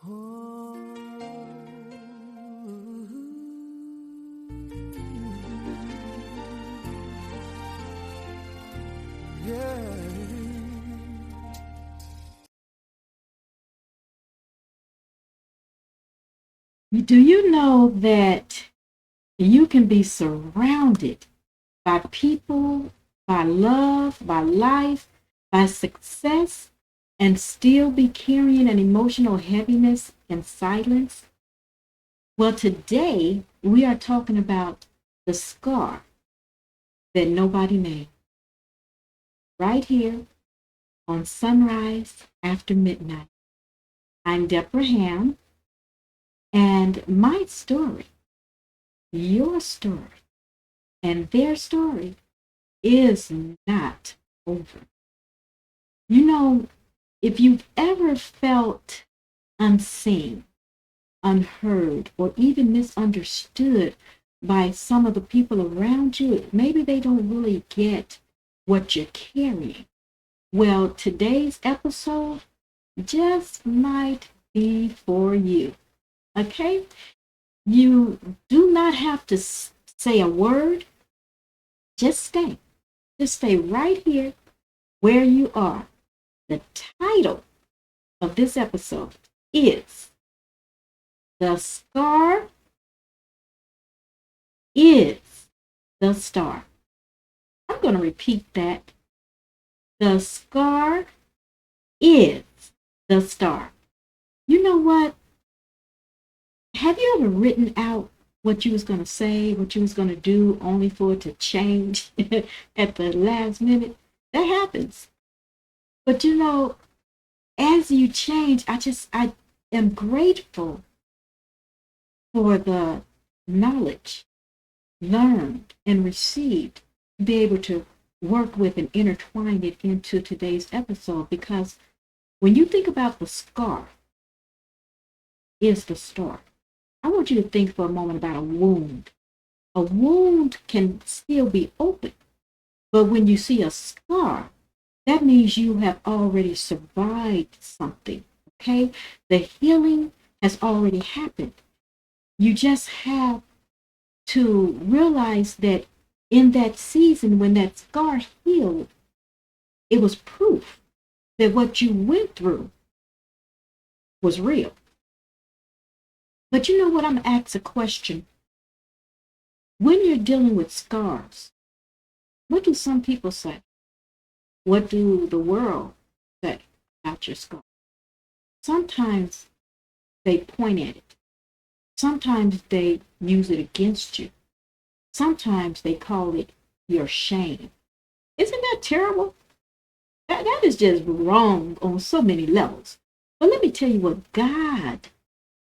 Oh, yeah. Do you know that you can be surrounded by people, by love, by life, by success, and still be carrying an emotional heaviness and silence? Well, today we are talking about the scar that nobody made, right here on Sunrise After Midnight. I'm Deborah Hamm, and my story, your story, and their story is not over. You know, if you've ever felt unseen, unheard, or even misunderstood by some of the people around you, maybe they don't really get what you're carrying. Well, today's episode just might be for you. Okay? You do not have to say a word, just stay. Just stay right here where you are. The title of this episode is The Scar is the Star. I'm going to repeat that. The scar is the star. You know what? Have you ever written out what you was going to say, what you was going to do, only for it to change at the last minute? That happens. But you know, as you change, I am grateful for the knowledge learned and received to be able to work with and intertwine it into today's episode. Because when you think about the scar is the star, I want you to think for a moment about a wound. A wound can still be open, but when you see a scar, that means you have already survived something. Okay, the healing has already happened. You just have to realize that in that season when that scar healed, it was proof that what you went through was real. But you know what? I'm asked a question. When you're dealing with scars, what do some people say? What do the world say about your scar? Sometimes they point at it. Sometimes they use it against you. Sometimes they call it your shame. Isn't that terrible? That is just wrong on so many levels. But let me tell you what God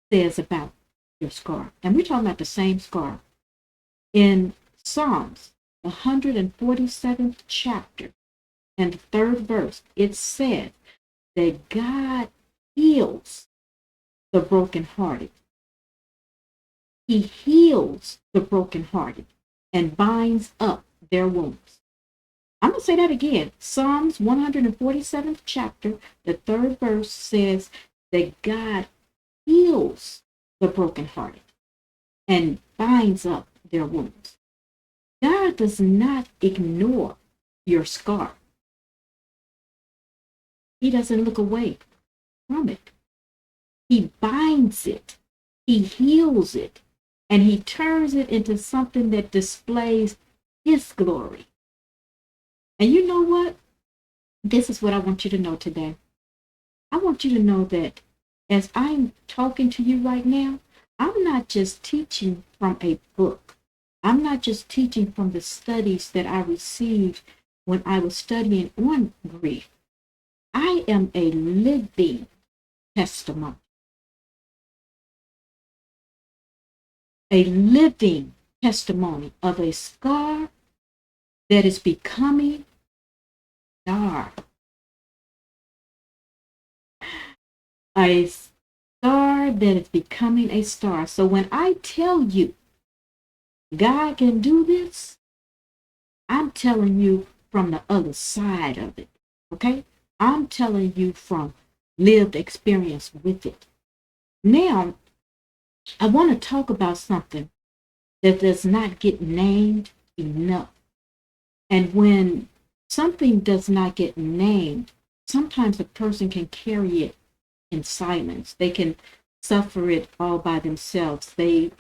says about your scar. And we're talking about the same scar. In Psalms, the 147th chapter and the third verse, it said that God heals the brokenhearted. He heals the brokenhearted and binds up their wounds. I'm going to say that again. Psalms 147th chapter, the third verse says that God heals the brokenhearted and binds up their wounds. God does not ignore your scar. He doesn't look away from it. He binds it. He heals it. And he turns it into something that displays his glory. And you know what? This is what I want you to know today. I want you to know that as I'm talking to you right now, I'm not just teaching from a book. I'm not just teaching from the studies that I received when I was studying on grief. I am a living testimony, a living testimony of a scar that is becoming dark. A star that is becoming a star. So when I tell you God can do this, I'm telling you from the other side of it. Okay? I'm telling you from lived experience with it. Now, I want to talk about something that does not get named enough. And when something does not get named, sometimes a person can carry it in silence. They can suffer it all by themselves. They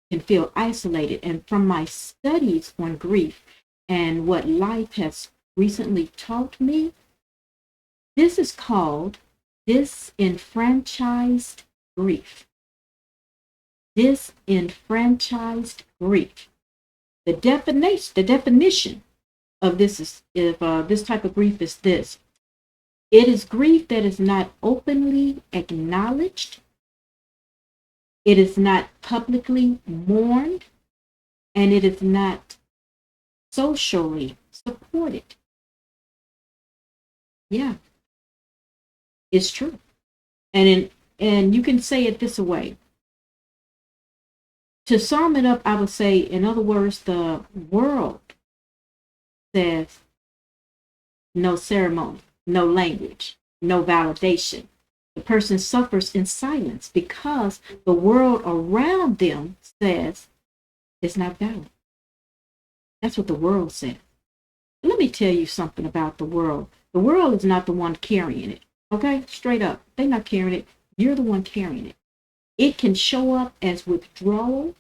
can feel isolated. And from my studies on grief and what life has recently taught me, this is called disenfranchised grief. Disenfranchised grief. The definition of this is if this type of grief is this: it is grief that is not openly acknowledged, it is not publicly mourned, and it is not socially supported. Yeah, it's true. And you can say it this way. To sum it up, I would say, in other words, the world says no ceremony, no language, no validation. The person suffers in silence because the world around them says it's not valid. That's what the world says. Let me tell you something about the world. The world is not the one carrying it. Okay? Straight up. They're not carrying it. You're the one carrying it. It can show up as withdrawal.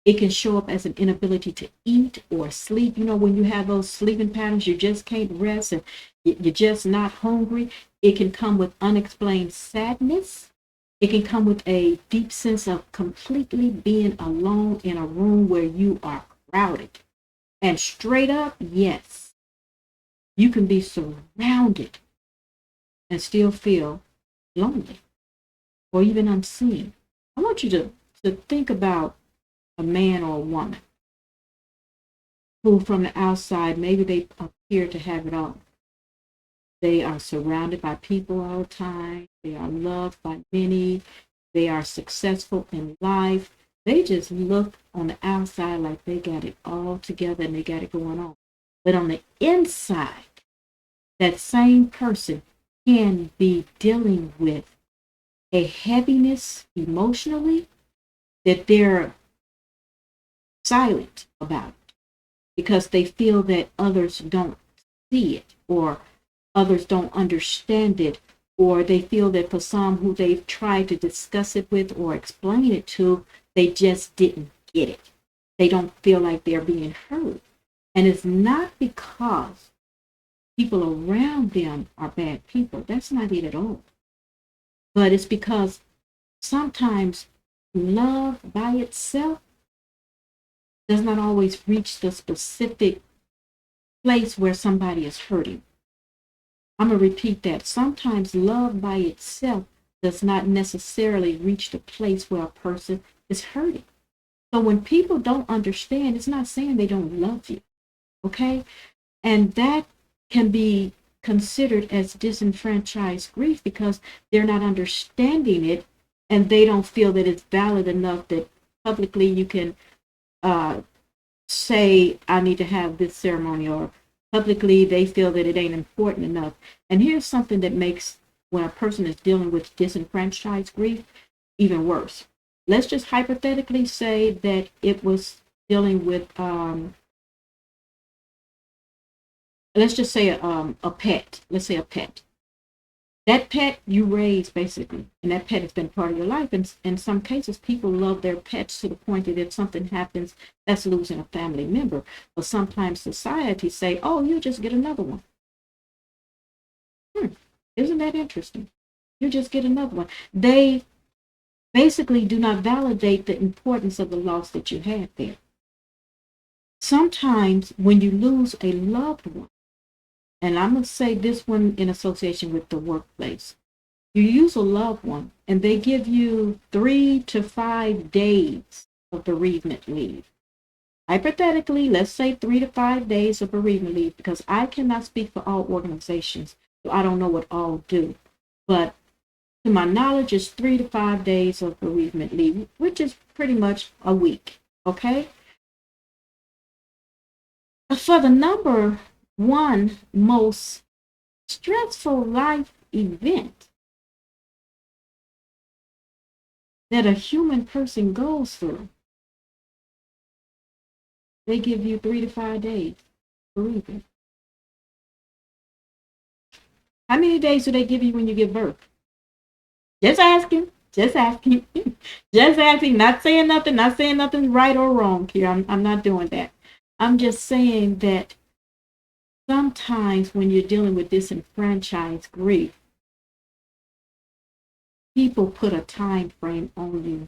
It can show up as an inability to eat or sleep. You know, when you have those sleeping patterns, you just can't rest and you're just not hungry. It can come with unexplained sadness. It can come with a deep sense of completely being alone in a room where you are crowded. And straight up, yes, you can be surrounded and still feel lonely or even unseen. I want you to think about a man or a woman who from the outside, maybe they appear to have it all. They are surrounded by people all the time. They are loved by many. They are successful in life. They just look on the outside like they got it all together and they got it going on. But on the inside, that same person can be dealing with a heaviness emotionally that they're silent about it because they feel that others don't see it or others don't understand it, or they feel that for some who they've tried to discuss it with or explain it to, they just didn't get it. They don't feel like they're being heard. And it's not because people around them are bad people. That's not it at all. But it's because sometimes love by itself does not always reach the specific place where somebody is hurting. I'm going to repeat that. Sometimes love by itself does not necessarily reach the place where a person is hurting. So when people don't understand, it's not saying they don't love you. Okay? And that can be considered as disenfranchised grief because they're not understanding it and they don't feel that it's valid enough that publicly you can say, I need to have this ceremony, or publicly they feel that it ain't important enough. And here's something that makes when a person is dealing with disenfranchised grief even worse. Let's just hypothetically say that it was dealing with, let's just say a pet. Let's say a pet. That pet you raise basically, and that pet has been part of your life. And in some cases, people love their pets to the point that if something happens, that's losing a family member. But sometimes society say, oh, you just get another one. Isn't that interesting? You just get another one. They basically do not validate the importance of the loss that you had there. Sometimes when you lose a loved one, and I'm going to say this one in association with the workplace, you use a loved one and they give you 3 to 5 days of bereavement leave. Hypothetically, let's say 3 to 5 days of bereavement leave, because I cannot speak for all organizations, so I don't know what all do. But to my knowledge, it's 3 to 5 days of bereavement leave, which is pretty much a week. Okay? For the number one most stressful life event, that a human person goes through, they give you 3 to 5 days bereavement. How many days do they give you when you give birth? Just asking. Just asking. Just asking. Not saying nothing. Not saying nothing right or wrong here. I'm not doing that. I'm just saying that sometimes when you're dealing with disenfranchised grief, people put a time frame on you,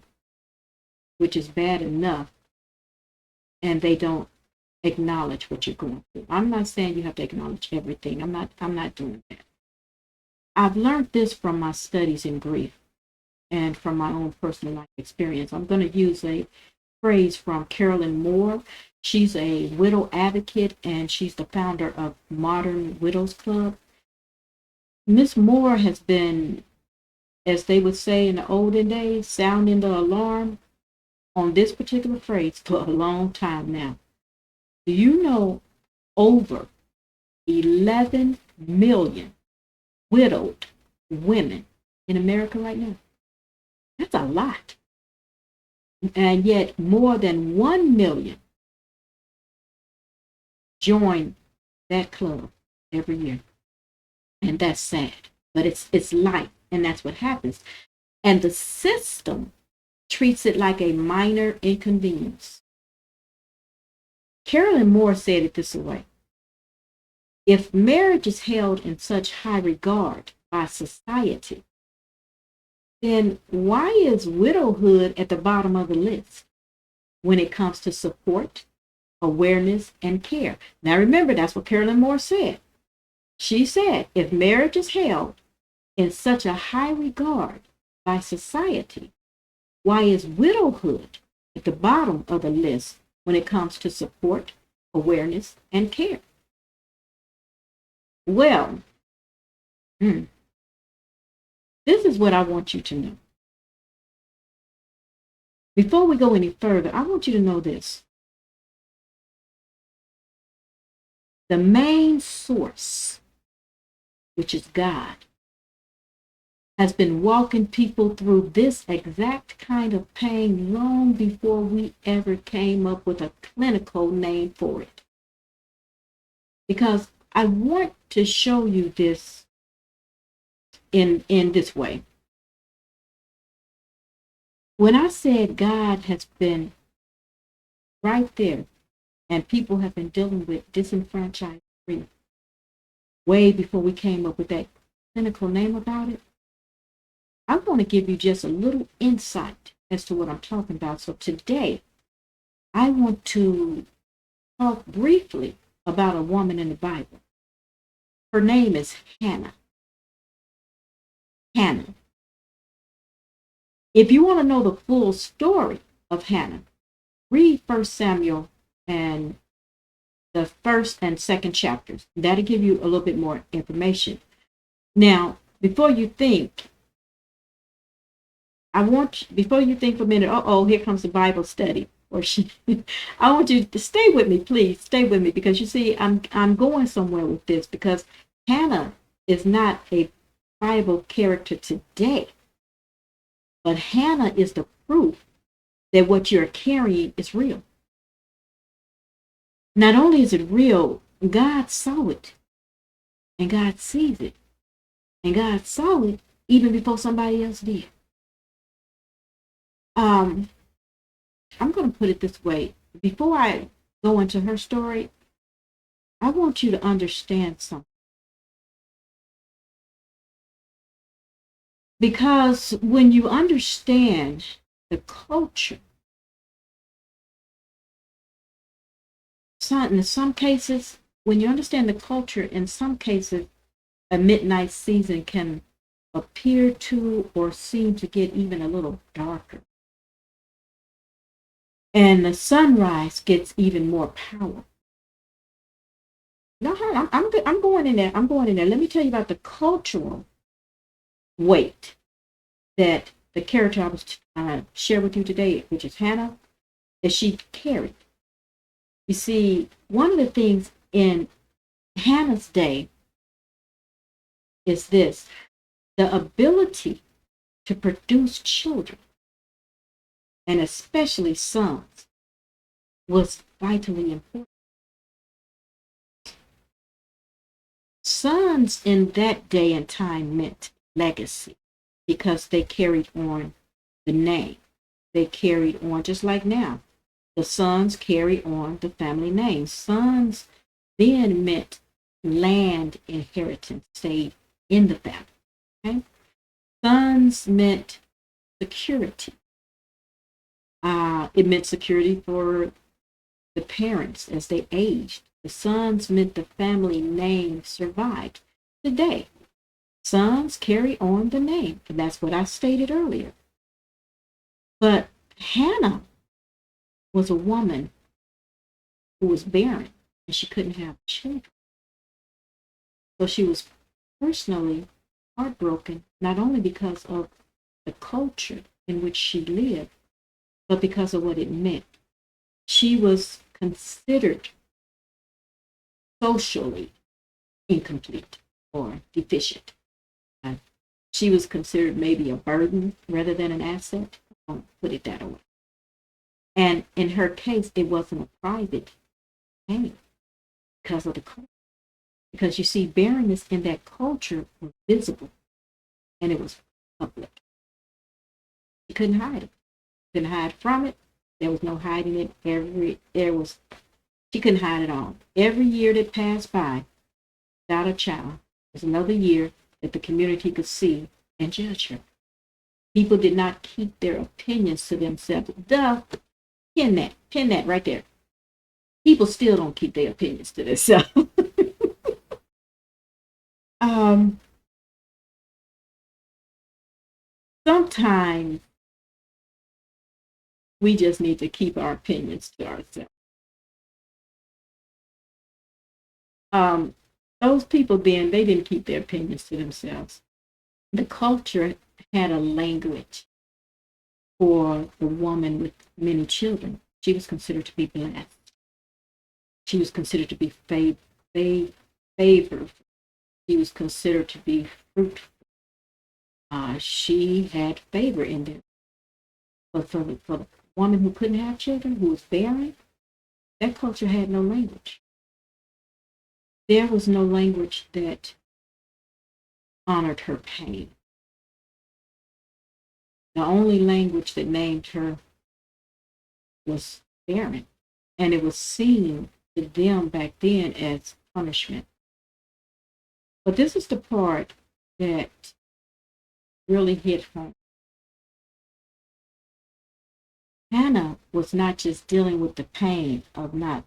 which is bad enough, and they don't acknowledge what you're going through. I'm not saying you have to acknowledge everything. I'm not doing that. I've learned this from my studies in grief and from my own personal life experience. I'm going to use a phrase from Carolyn Moore. She's a widow advocate and she's the founder of Modern Widows Club. Miss Moore has been, as they would say in the olden days, sounding the alarm on this particular phrase for a long time now. Do you know over 11 million widowed women in America right now? That's a lot. And yet more than 1 million join that club every year. And that's sad. But it's life, and that's what happens. And the system treats it like a minor inconvenience. Carolyn Moore said it this way: if marriage is held in such high regard by society, then why is widowhood at the bottom of the list when it comes to support, awareness, and care? Now remember, that's what Carolyn Moore said. She said, if marriage is held in such a high regard by society, why is widowhood at the bottom of the list when it comes to support, awareness, and care? Well, this is what I want you to know. Before we go any further, I want you to know this. The main source, which is God, has been walking people through this exact kind of pain long before we ever came up with a clinical name for it. Because I want to show you this in this way. When I said God has been right there and people have been dealing with disenfranchised grief way before we came up with that clinical name about it, I want to give you just a little insight as to what I'm talking about. So today, I want to talk briefly about a woman in the Bible. Her name is Hannah. Hannah. If you want to know the full story of Hannah, read 1 Samuel and the 1st and 2nd chapters. That'll give you a little bit more information. Now, before you think for a minute, here comes the Bible study. I want you to stay with me, please. Stay with me, because you see, I'm going somewhere with this, because Hannah is not a Bible character today. But Hannah is the proof that what you're carrying is real. Not only is it real, God saw it. And God sees it. And God saw it even before somebody else did. I'm going to put it this way. Before I go into her story, I want you to understand something. Because when you understand the culture, in some cases, when you understand the culture, in some cases, a midnight season can appear to or seem to get even a little darker. And the sunrise gets even more powerful. No, I'm going in there. Let me tell you about the cultural weight that the character I was share with you today, which is Hannah, that she carried. You see, one of the things in Hannah's day is this: the ability to produce children and especially sons, was vitally important. Sons in that day and time meant legacy because they carried on the name. They carried on just like now. The sons carry on the family name. Sons then meant land inheritance stayed in the family. Okay? Sons meant security. It meant security for the parents as they aged. The sons meant the family name survived. Today, sons carry on the name, and that's what I stated earlier. But Hannah was a woman who was barren and she couldn't have children. So she was personally heartbroken, not only because of the culture in which she lived, but because of what it meant. She was considered socially incomplete or deficient. She was considered maybe a burden rather than an asset. I'll put it that way. And in her case, it wasn't a private pain because of the culture. Because you see, barrenness in that culture was visible and it was public. She couldn't hide it. Couldn't hide from it. There was no hiding it. She couldn't hide it all. Every year that passed by without a child was another year that the community could see and judge her. People did not keep their opinions to themselves. Duh, pin that right there. People still don't keep their opinions to themselves. Sometimes we just need to keep our opinions to ourselves. Those people then, they didn't keep their opinions to themselves. The culture had a language for the woman with many children. She was considered to be blessed. She was considered to be favored. She was considered to be fruitful. She had favor in there. But for the woman who couldn't have children, who was barren, that culture had no language. There was no language that honored her pain. The only language that named her was barren. And it was seen to them back then as punishment. But this is the part that really hit home. Hannah was not just dealing with the pain of not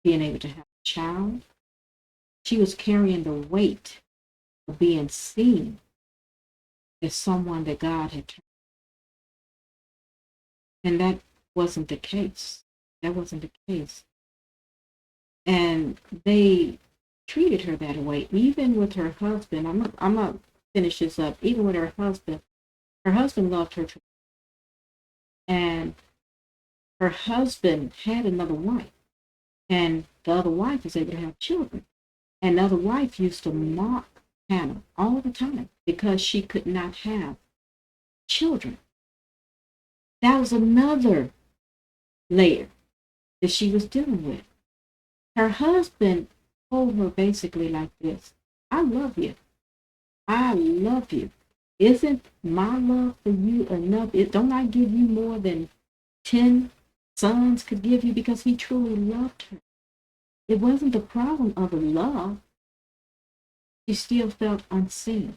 being able to have a child. She was carrying the weight of being seen as someone that God had turned. And that wasn't the case. That wasn't the case. And they treated her that way, even with her husband. I'm going to finish this up. Even with her husband loved her. And her husband had another wife. And the other wife was able to have children. And the other wife used to mock Hannah all the time because she could not have children. That was another layer that she was dealing with. Her husband told her basically like this: I love you. I love you. Isn't my love for you enough? Don't I give you more than 10 sons could give you? Because he truly loved her. It wasn't the problem of the love. She still felt unseen.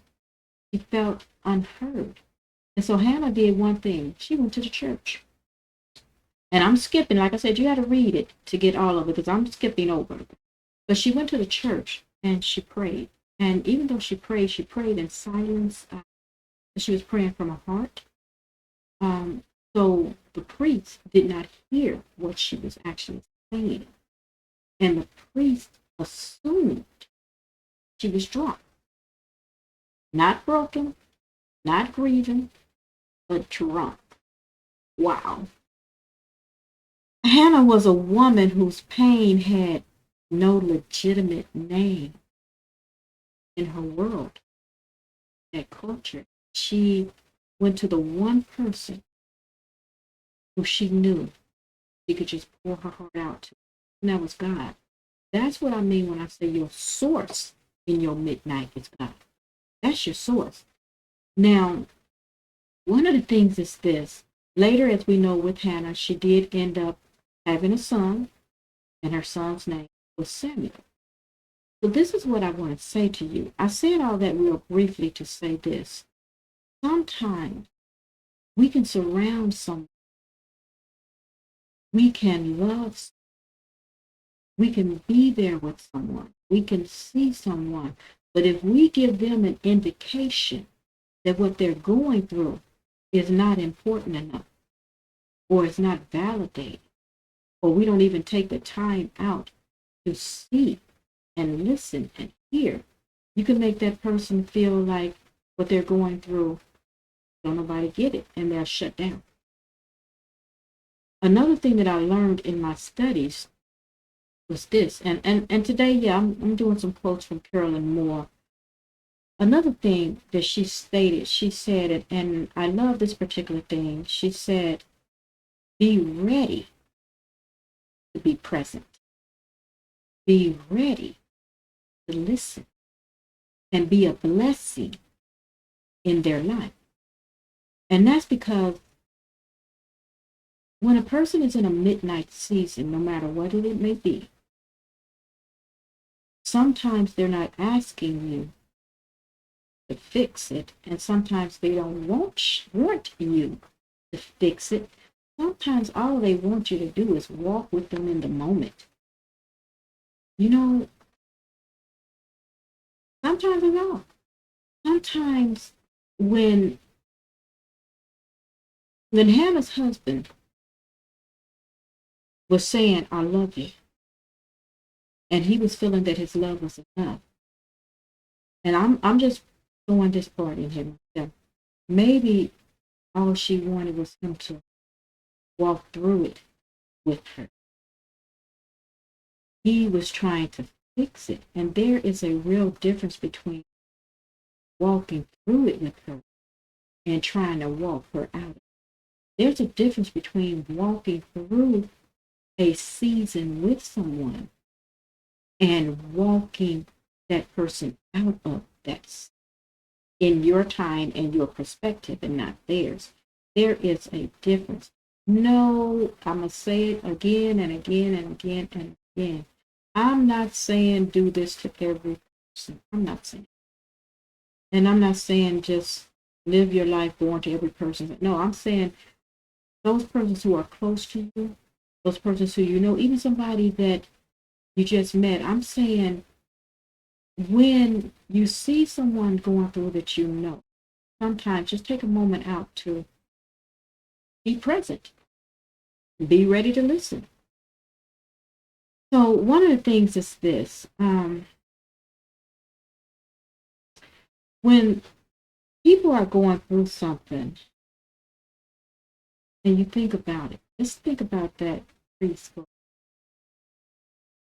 She felt unheard. And so Hannah did one thing. She went to the church. And I'm skipping, like I said, you got to read it to get all of it because I'm skipping over. But she went to the church and she prayed. And even though she prayed in silence. She was praying from her heart. So the priest did not hear what she was actually saying. And the priest assumed she was drunk. Not broken, not grieving, but drunk. Wow. Hannah was a woman whose pain had no legitimate name in her world, that culture. She went to the one person who she knew she could just pour her heart out to. And that was God. That's what I mean when I say your source in your midnight is God. That's your source. Now, one of the things is this. Later, as we know with Hannah, she did end up having a son, and her son's name was Samuel. So this is what I want to say to you. I said all that real briefly to say this. Sometimes we can surround someone. We can love. We can be there with someone. We can see someone. But if we give them an indication that what they're going through is not important enough, or is not validated, or we don't even take the time out to see and listen and hear, you can make that person feel like what they're going through, don't nobody get it, and they'll shut down. Another thing that I learned in my studies was this, and today, yeah, I'm doing some quotes from Carolyn Moore. Another thing that she stated, she said, and I love this particular thing, she said, be ready to be present. Be ready to listen and be a blessing in their life. And that's because when a person is in a midnight season, no matter what it may be, sometimes they're not asking you to fix it, and sometimes they don't want you to fix it. Sometimes all they want you to do is walk with them in the moment. You know, sometimes at all. Sometimes when Hannah's husband was saying, I love you, and he was feeling that his love was enough. And I'm just throwing this part in here myself. Maybe all she wanted was him to walk through it with her. He was trying to fix it. And there is a real difference between walking through it with her and trying to walk her out. There's a difference between walking through a season with someone and walking that person out of that in your time and your perspective and not theirs. There is a difference. No, I'm going to say it again and again and again and again. I'm not saying do this to every person. I'm not saying. And I'm not saying just live your life going to every person. No, I'm saying those persons who are close to you, those persons who you know, even somebody that you just met. I'm saying when you see someone going through that you know, sometimes just take a moment out to be present, be ready to listen. So one of the things is this, when people are going through something and you think about it, just think about that priest.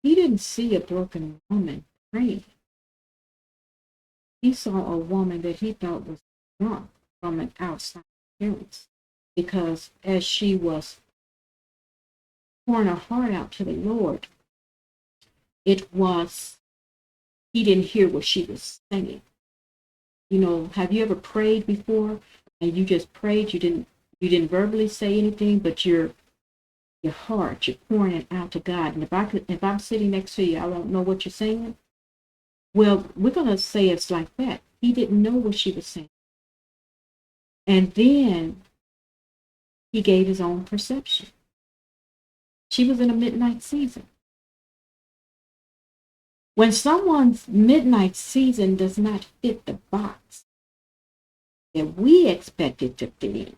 He didn't see a broken woman praying. He saw a woman that he thought was drunk from an outside appearance, because as she was pouring her heart out to the Lord, he didn't hear what she was saying. You know, have you ever prayed before and you just prayed, you didn't verbally say anything, but your heart, you're pouring it out to God. And if I'm sitting next to you, I don't know what you're saying. Well, we're gonna say it's like that. He didn't know what she was saying. And then he gave his own perception. She was in a midnight season. When someone's midnight season does not fit the box that we expect it to fit in,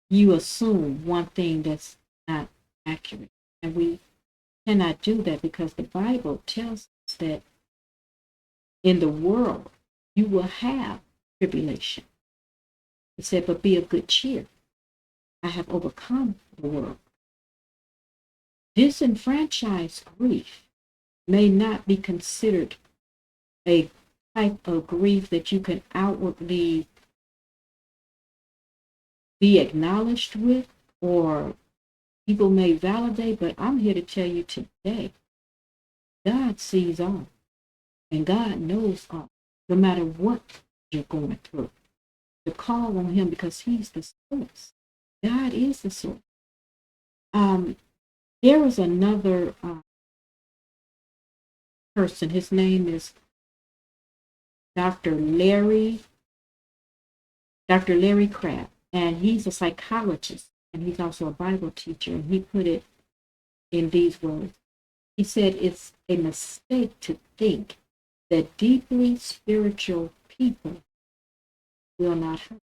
you assume one thing that's not accurate. And we cannot do that, because the Bible tells us that in the world you will have tribulation. It said, but be of good cheer. I have overcome the world. Disenfranchised grief may not be considered a type of grief that you can outwardly be acknowledged with or people may validate, but I'm here to tell you today, God sees all and God knows all, no matter what you're going through. To call on him because he's the source. God is the source. There is another person. His name is Dr. Larry, Dr. Larry Crabb, and he's a psychologist and he's also a Bible teacher. And he put it in these words. He said, it's a mistake to think that deeply spiritual people will not hurt.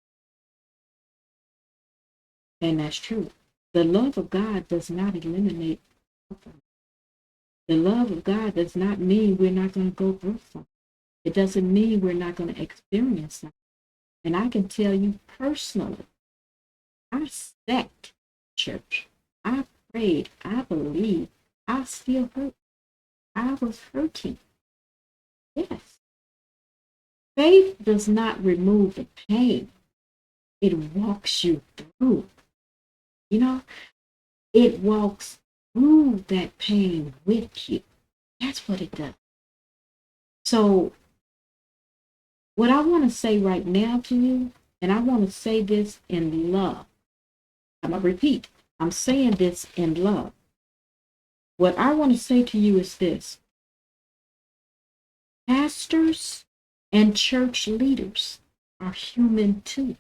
And that's true. The love of God does not eliminate suffering. The love of God does not mean we're not going to go through something. It doesn't mean we're not going to experience something. And I can tell you personally, I sat church. I prayed. I believed. I still hurt. I was hurting. Yes. Faith does not remove the pain. It walks you through. You know, it walks through that pain with you. That's what it does. So, what I want to say right now to you, and I want to say this in love. I'm going to repeat. I'm saying this in love. What I want to say to you is this. Pastors and church leaders are human too.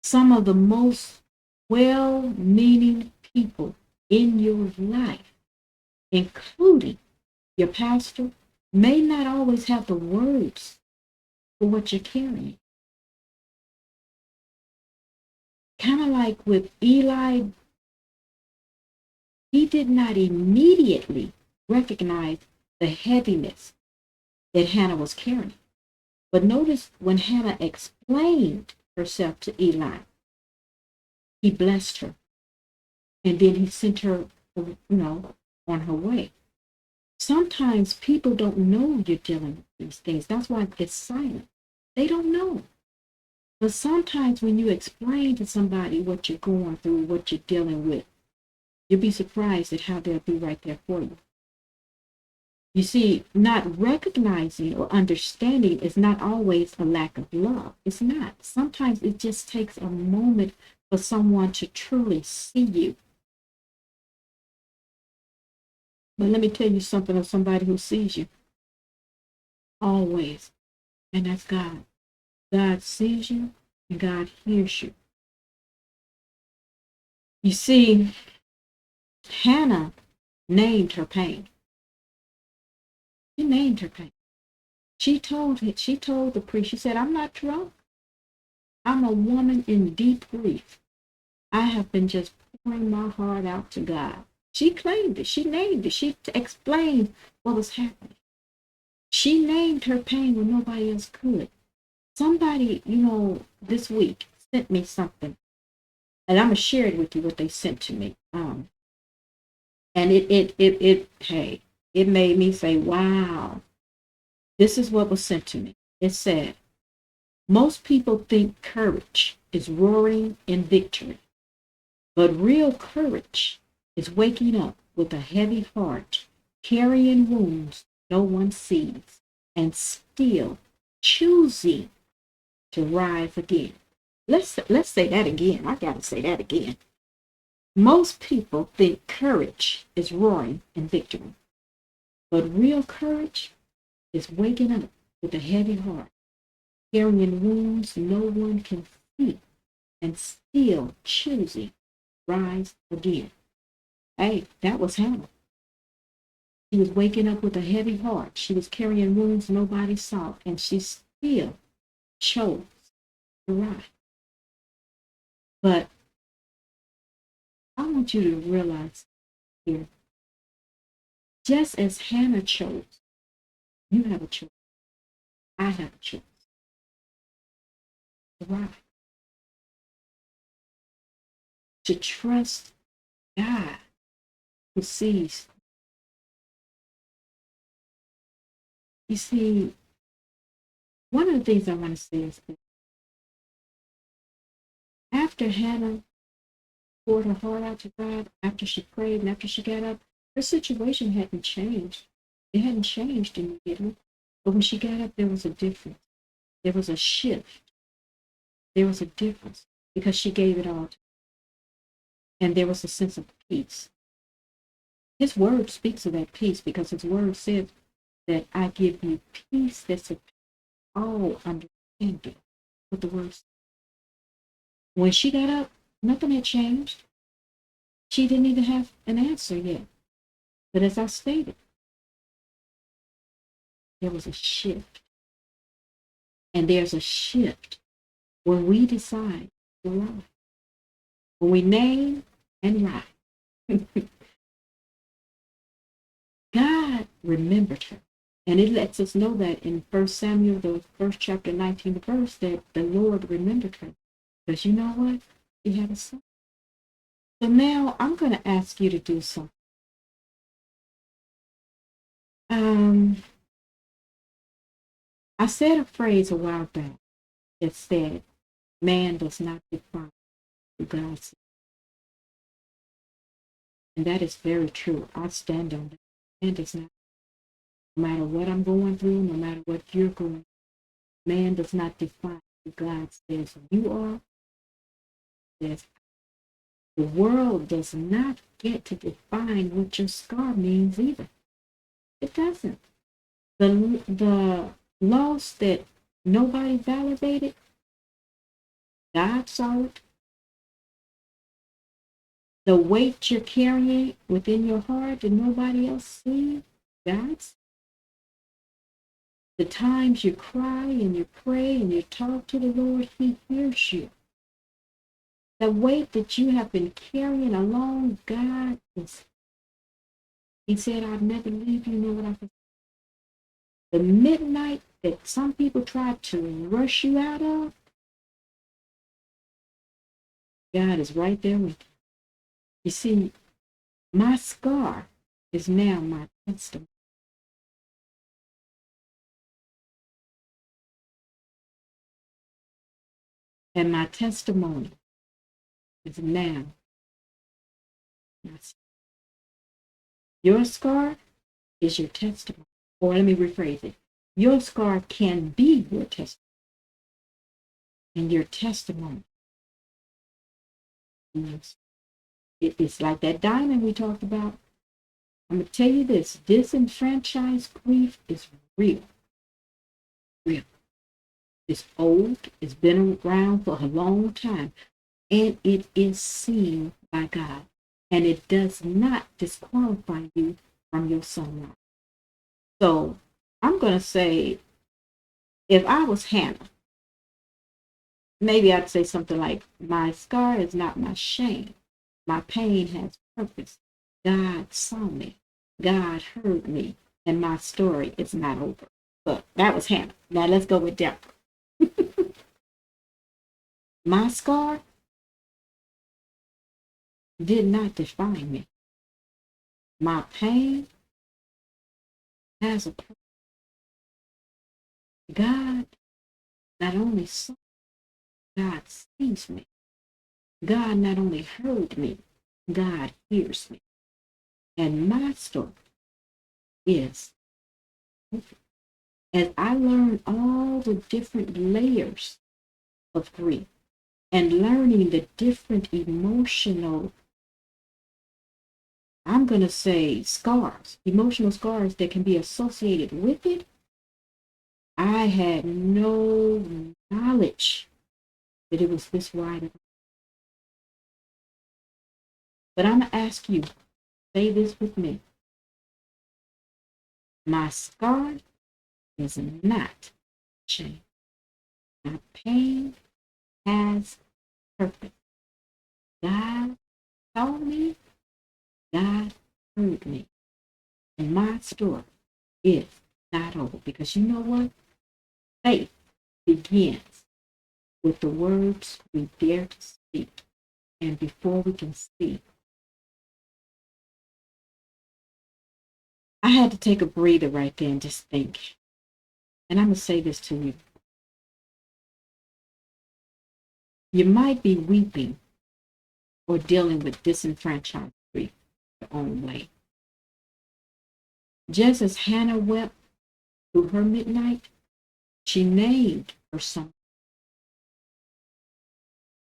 Some of the most well-meaning people in your life, including your pastor, may not always have the words for what you're carrying. Kind of like with Eli, he did not immediately recognize the heaviness that Hannah was carrying. But notice when Hannah explained herself to Eli, he blessed her. And then he sent her, on her way. Sometimes people don't know you're dealing with these things. That's why it's silent. They don't know. But sometimes when you explain to somebody what you're going through, what you're dealing with, you'll be surprised at how they'll be right there for you. You see, not recognizing or understanding is not always a lack of love. It's not. Sometimes it just takes a moment for someone to truly see you. But let me tell you something of somebody who sees you. Always. And that's God. God sees you and God hears you. You see, Hannah named her pain. She named her pain. She told the priest, she said, I'm not drunk. I'm a woman in deep grief. I have been just pouring my heart out to God. She claimed it. She named it. She explained what was happening. She named her pain when nobody else could. Somebody, this week sent me something, and I'm gonna share it with you what they sent to me. And hey, it made me say, wow, this is what was sent to me. It said, most people think courage is roaring in victory, but real courage is waking up with a heavy heart, carrying wounds no one sees, and still choosing to rise again. Let's say that again. I gotta say that again. Most people think courage is roaring in victory, but real courage is waking up with a heavy heart, carrying wounds no one can see, and still choosing to rise again. Hey, that was Hannah. She was waking up with a heavy heart. She was carrying wounds nobody saw, and she still chose to rise. But I want you to realize here, just as Hannah chose, you have a choice. I have a choice to rise, to trust God who sees. You see, one of the things I want to say is that after Hannah poured her heart out to God, after she prayed and after she got up, her situation hadn't changed. It hadn't changed immediately. But when she got up, there was a difference. There was a shift. There was a difference because she gave it all to him. And there was a sense of peace. His word speaks of that peace because his word says that I give you peace that surpasses all understanding. What the word says. When she got up, nothing had changed. She didn't even have an answer yet. But as I stated, there was a shift. And there's a shift when we decide to lie. When we name and lie. God remembered her. And it lets us know that in 1 Samuel, the first chapter, 19th verse, that the Lord remembered her. Because you know what? She had a son. So now I'm going to ask you to do something. I said a phrase a while back that said, man does not define who God sees. And that is very true. I stand on that. Man does not. No matter what I'm going through, no matter what you're going through, man does not define who God says you are. Says the world does not get to define what your scar means either. It doesn't. The loss that nobody validated, God saw it. The weight you're carrying within your heart that nobody else sees, God's. The times you cry and you pray and you talk to the Lord, He hears you. The weight that you have been carrying along, God is. He said, I'll never leave you, nor will I forsake you. The midnight that some people tried to rush you out of, God is right there with you. You see, my scar is now my testimony. And my testimony is now my scar. Your scar is your testimony. Or let me rephrase it. Your scar can be your testimony. And your testimony is, it's like that diamond we talked about. I'm going to tell you this. Disenfranchised grief is real. Real. It's old. It's been around for a long time. And it is seen by God. And it does not disqualify you from your sunlight. So I'm going to say, if I was Hannah, maybe I'd say something like, my scar is not my shame. My pain has purpose. God saw me. God heard me. And my story is not over. But that was Hannah. Now let's go with Deborah. My scar did not define me. My pain has a purpose. God not only saw, God sees me. God not only heard me, God hears me. And my story is, as I learn all the different layers of grief and learning the different emotional, I'm going to say scars, emotional scars that can be associated with it, I had no knowledge that it was this wide. But I'm going to ask you, say this with me. My scar is not shame. My pain has purpose. God saw me. God heard me. And my story is not over. Because you know what? Faith begins with the words we dare to speak. And before we can speak, I had to take a breather right there and just think. And I'm going to say this to you. You might be weeping or dealing with disenfranchised grief your own way. Just as Hannah wept through her midnight, she named her son.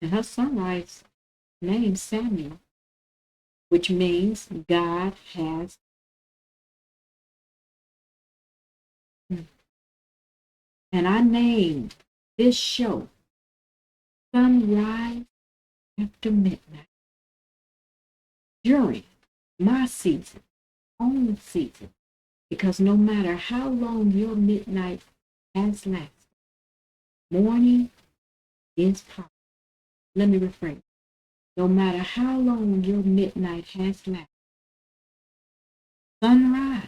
And her sunrise named Samuel, which means God has. And I named this show Sunrise After Midnight during my season, only season, because no matter how long your midnight has lasted, morning is possible. Let me rephrase. No matter how long your midnight has lasted, sunrise.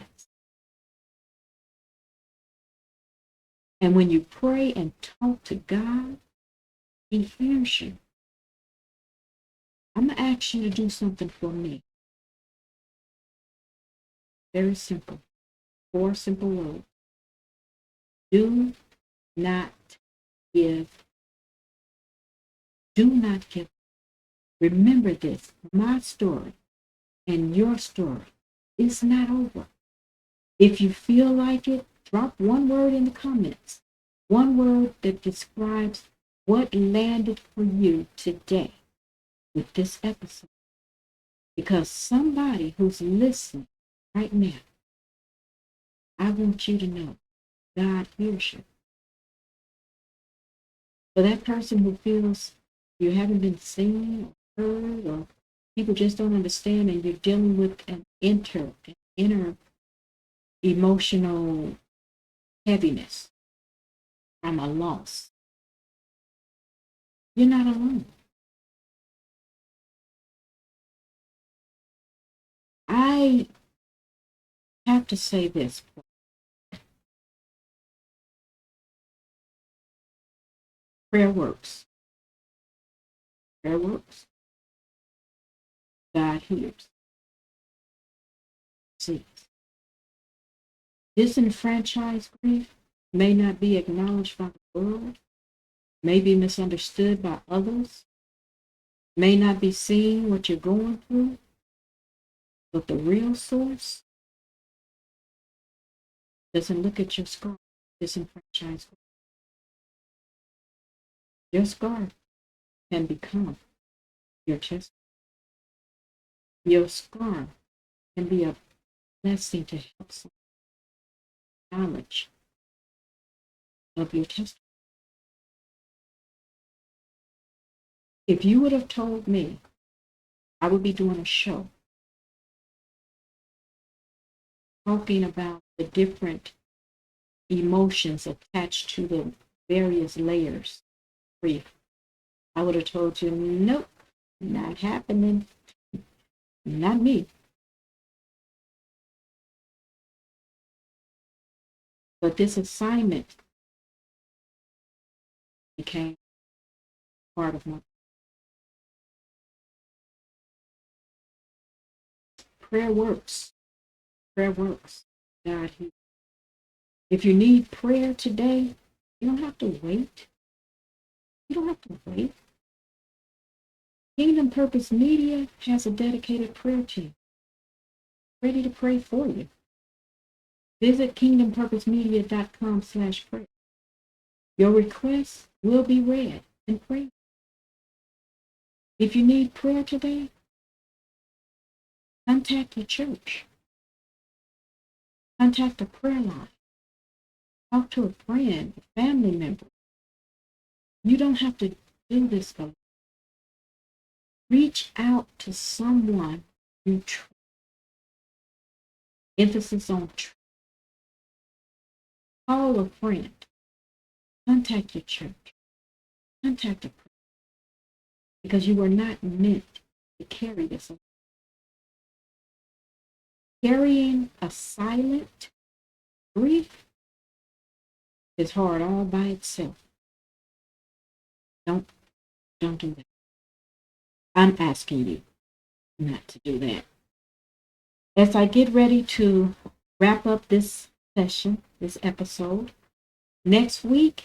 And when you pray and talk to God, He hears you. I'm going to ask you to do something for me. Very simple. 4 simple words. Do not give. Do not give. Remember this. My story and your story is not over. If you feel like it, drop one word in the comments. One word that describes what landed for you today with this episode. Because somebody who's listening right now, I want you to know God hears you. For that person who feels you haven't been seen or heard, or people just don't understand, and you're dealing with an inner emotional heaviness from a loss, you're not alone. I have to say this. Prayer works. Prayer works. God hears. Sees. Disenfranchised grief may not be acknowledged by the world, may be misunderstood by others, may not be seeing what you're going through, but the real source doesn't look at your scar. Disenfranchised grief. Your scar can become your testimony. Your scar can be a blessing to help someone knowledge of your testimony. If you would have told me I would be doing a show talking about the different emotions attached to the various layers of grief, I would have told you, nope, not happening. Not me. But this assignment became part of my prayer works. Prayer works. God hears. If you need prayer today, you don't have to wait. You don't have to wait. Kingdom Purpose Media has a dedicated prayer team ready to pray for you. Visit kingdompurposemedia.com/prayer. Your requests will be read and prayed. If you need prayer today, contact your church. Contact a prayer line. Talk to a friend, a family member. You don't have to do this alone. Reach out to someone you trust. Emphasis on trust. Call a friend. Contact your church. Contact a friend. Because you are not meant to carry this alone. Carrying a silent grief is hard all by itself. Don't do that. I'm asking you not to do that. As I get ready to wrap up this session, this episode, next week,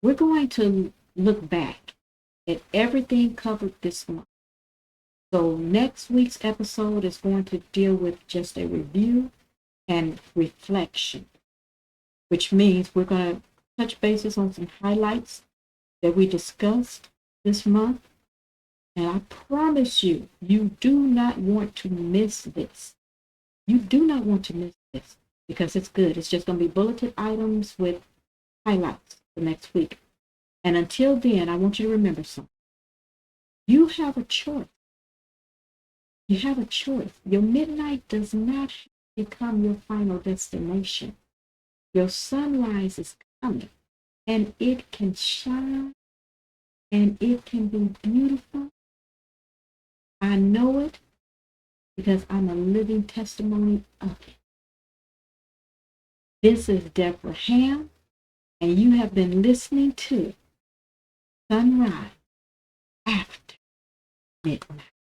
we're going to look back at everything covered this month. So next week's episode is going to deal with just a review and reflection, which means we're going to touch bases on some highlights that we discussed this month. And I promise you, you do not want to miss this. You do not want to miss this because it's good. It's just going to be bulleted items with highlights for next week. And until then, I want you to remember something. You have a choice. You have a choice. Your midnight does not become your final destination. Your sunrise is coming, and it can shine, and it can be beautiful. I know it because I'm a living testimony of it. This is Deborah Hamm, and you have been listening to Sunrise After Midnight.